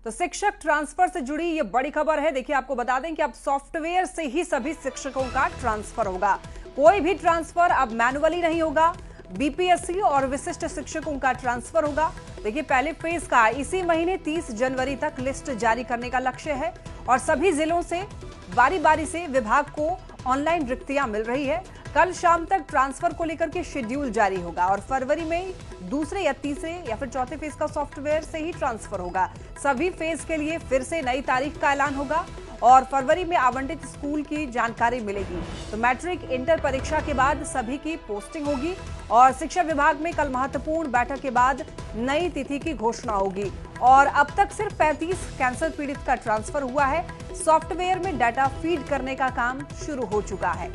तो शिक्षक ट्रांसफर से जुड़ी ये बड़ी खबर है। देखिए, आपको बता दें कि अब सॉफ्टवेयर से ही सभी शिक्षकों का ट्रांसफर होगा। कोई भी ट्रांसफर अब मैनुअली नहीं होगा। बीपीएससी और विशिष्ट शिक्षकों का ट्रांसफर होगा। देखिए, पहले फेज का इसी महीने 30 जनवरी तक लिस्ट जारी करने का लक्ष्य है और सभी जिलों से बारी बारी से विभाग को ऑनलाइन रिक्तियां मिल रही है। कल शाम तक ट्रांसफर को लेकर के शेड्यूल जारी होगा और फरवरी में दूसरे या तीसरे या फिर चौथे फेज का सॉफ्टवेयर से ही ट्रांसफर होगा। सभी फेज के लिए फिर से नई तारीख का ऐलान होगा और फरवरी में आवंटित स्कूल की जानकारी मिलेगी। तो मैट्रिक इंटर परीक्षा के बाद सभी की पोस्टिंग होगी और शिक्षा विभाग में कल महत्वपूर्ण बैठक के बाद नई तिथि की घोषणा होगी। और अब तक सिर्फ 35 कैंसर पीड़ित का ट्रांसफर हुआ है। सॉफ्टवेयर में डाटा फीड करने का काम शुरू हो चुका है।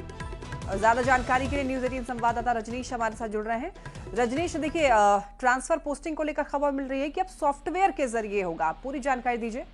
और ज्यादा जानकारी के लिए न्यूज 18 संवाददाता रजनीश हमारे साथ जुड़ रहे हैं। रजनीश, देखिए, ट्रांसफर पोस्टिंग को लेकर खबर मिल रही है कि अब सॉफ्टवेयर के जरिए होगा। पूरी जानकारी दीजिए।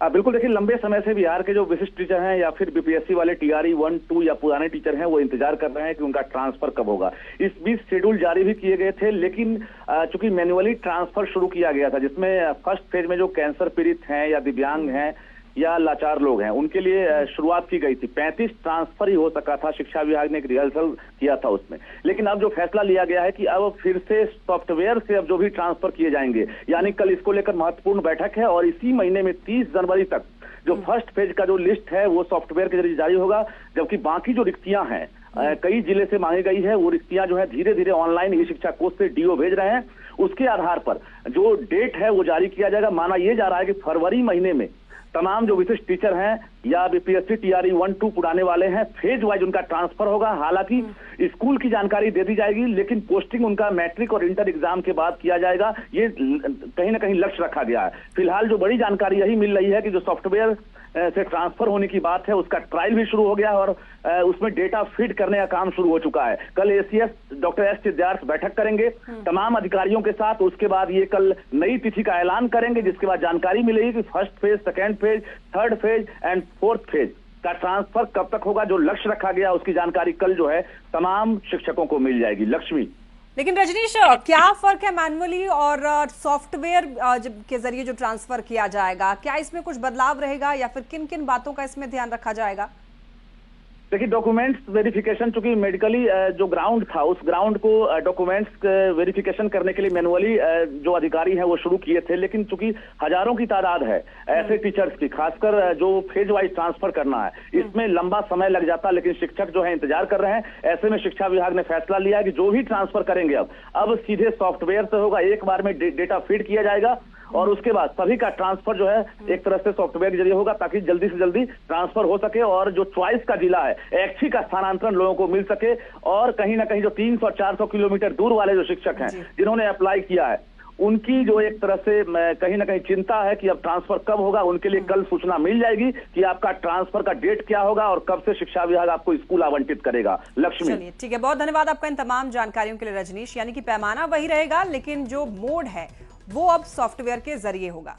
बिल्कुल, देखिए, लंबे समय से बिहार के जो विशिष्ट टीचर हैं या फिर बीपीएससी वाले टीआरई 1, 2 या पुराने टीचर हैं, वो इंतजार कर रहे हैं कि उनका ट्रांसफर कब होगा। इस बीच शेड्यूल जारी भी किए गए थे, लेकिन चूंकि मैन्युअली ट्रांसफर शुरू किया गया था, जिसमें फर्स्ट फेज में जो कैंसर पीड़ित हैं या दिव्यांग हैं या लाचार लोग हैं, उनके लिए शुरुआत की गई थी। 35 ट्रांसफर ही हो सका था। शिक्षा विभाग ने एक रिहर्सल किया था उसमें, लेकिन अब जो फैसला लिया गया है कि अब फिर से सॉफ्टवेयर से अब जो भी ट्रांसफर किए जाएंगे, यानी कल इसको लेकर महत्वपूर्ण बैठक है और इसी महीने में 30 जनवरी तक जो फर्स्ट फेज का जो लिस्ट है वो सॉफ्टवेयर के जरिए जारी होगा। जबकि बाकी जो रिक्तियां हैं कई जिले से मांगी गई है, वो रिक्तियां जो है धीरे धीरे ऑनलाइन ई शिक्षा कोष से डीओ भेज रहे हैं। उसके आधार पर जो डेट है वो जारी किया जाएगा। माना यह जा रहा है कि फरवरी महीने में तमाम जो विशिष्ट टीचर हैं या बीपीएससी टीआरई 1, 2 पुराने वाले हैं, फेज वाइज उनका ट्रांसफर होगा। हालांकि स्कूल की जानकारी दे दी जाएगी, लेकिन पोस्टिंग उनका मैट्रिक और इंटर एग्जाम के बाद किया जाएगा। ये कहीं ना कहीं लक्ष्य रखा गया है। फिलहाल जो बड़ी जानकारी यही मिल रही है कि जो सॉफ्टवेयर से ट्रांसफर होने की बात है, उसका ट्रायल भी शुरू हो गया है और उसमें डेटा फीड करने का काम शुरू हो चुका है। कल एसीएस डॉक्टर एस सिद्धार्थ बैठक करेंगे तमाम अधिकारियों के साथ। उसके बाद ये कल नई तिथि का ऐलान करेंगे, जिसके बाद जानकारी मिलेगी कि first phase, second phase, third phase and fourth phase का ट्रांसफर कब तक होगा। जो लक्ष्य रखा गया उसकी जानकारी कल जो है तमाम शिक्षकों को मिल जाएगी। लक्ष्मी, लेकिन रजनीश, क्या फर्क है मैनुअली और सॉफ्टवेयर के जरिए जो ट्रांसफर किया जाएगा? क्या इसमें कुछ बदलाव रहेगा या फिर किन किन बातों का इसमें ध्यान रखा जाएगा? देखिए, डॉक्यूमेंट्स वेरिफिकेशन, चूंकि मेडिकली जो ग्राउंड था उस ग्राउंड को डॉक्यूमेंट्स वेरिफिकेशन करने के लिए मैनुअली जो अधिकारी हैं वो शुरू किए थे, लेकिन चूंकि हजारों की तादाद है ऐसे टीचर्स की, खासकर जो फेज वाइज ट्रांसफर करना है, इसमें लंबा समय लग जाता। लेकिन शिक्षक जो है इंतजार कर रहे हैं। ऐसे में शिक्षा विभाग ने फैसला लिया है कि जो भी ट्रांसफर करेंगे अब सीधे सॉफ्टवेयर से होगा। एक बार में डेटा फीड किया जाएगा और उसके बाद सभी का ट्रांसफर जो है एक तरह से सॉफ्टवेयर के जरिए होगा, ताकि जल्दी से जल्दी ट्रांसफर हो सके और जो चॉइस का जिला है, ऐच्छिक का स्थानांतरण लोगों को मिल सके। और कहीं ना कहीं जो 300 400 किलोमीटर दूर वाले जो शिक्षक हैं जिन्होंने अप्लाई किया है, उनकी जो एक तरह से कहीं ना कहीं चिंता है कि अब ट्रांसफर कब होगा, उनके लिए कल सूचना मिल जाएगी कि आपका ट्रांसफर का डेट क्या होगा और कब से शिक्षा विभाग आपको स्कूल आवंटित करेगा। लक्ष्मी, चलिए, ठीक है, बहुत धन्यवाद आपका इन तमाम जानकारियों के लिए रजनीश। यानी कि पैमाना वही रहेगा, लेकिन जो मोड है वो अब सॉफ्टवेयर के जरिए होगा।